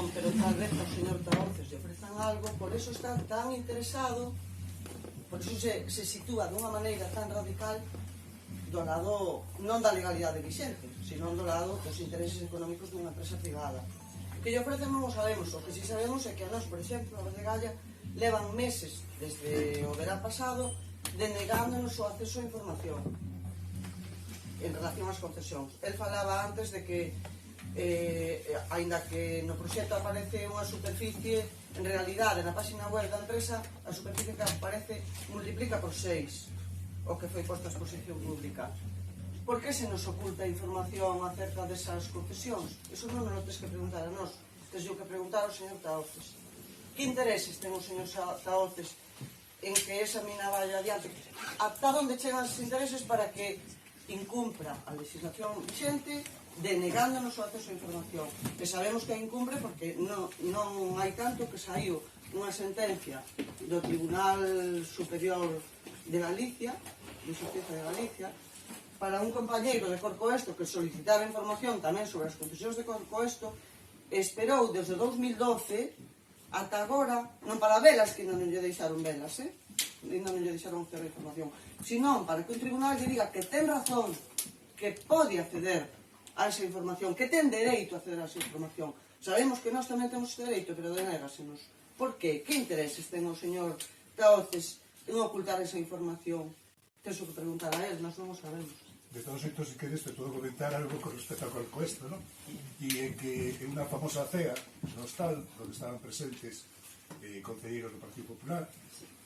non, pero tal vez ao señor Taonces lle ofrezan algo, por eso está tan interesado, por eso se sitúa dunha maneira tan radical do lado, non da legalidade vixente, sino do lado dos intereses económicos dunha empresa privada. Que lle ofrecen non o sabemos, o que si sabemos é que a nós, por exemplo, a de Galla, levan meses desde o verán pasado denegándonos o acceso a información en relación ás concesións. El falaba antes de que aínda que no proxecto aparece unha superficie, en realidade na página web da empresa a superficie que aparece multiplica por 6 o que foi posto a exposición pública. Por que se nos oculta información acerca desas concesións? Eso non nos lo tens que preguntar a nós, tens que preguntar ao señor Taonces. Que intereses ten o señor Taonces en que esa mina vaya adiante? Ata onde chegan os intereses para que incumpra a legislación vigente denegándonos o acceso a información? Que sabemos que a incumbre porque non hai tanto que saiu unha sentencia do Tribunal Superior de Galicia, de Xustiza de Galicia, para un compañeiro de Corcoesto que solicitaba información tamén sobre as concesións de Corcoesto, esperou desde 2012 ata agora, non para velas, que non lle deixaron velas, non lle deixaron obter a información, sino para que o tribunal lle diga que ten razón, que pode acceder a esa información, que ten dereito a acceder a esa información. Sabemos que nós tamén temos ese dereito, pero denégasenos. Por qué? Que intereses ten o señor Taonces en ocultar esa información? Tenso que preguntar a él, nós non o sabemos. De todos xeitos, se queres, te podo comentar algo con respecto a Corcoesto, non? E que en unha famosa cea no hostal, onde estaban presentes concelleiros do Partido Popular,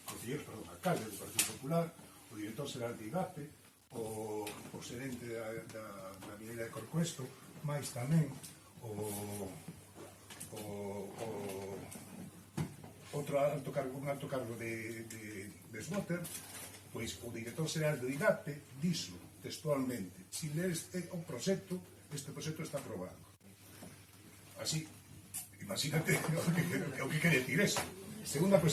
alcaldes do Partido Popular, o director xeral de IGAPE, o xerente da mineira de Corcoesto, máis tamén outro alto cargo de Swater, pois o director xeral do IGAPE dixo textualmente: si lees o proxecto, este proxecto está aprobado. Así, imagínate o que quere decir eso. Segunda cuestión.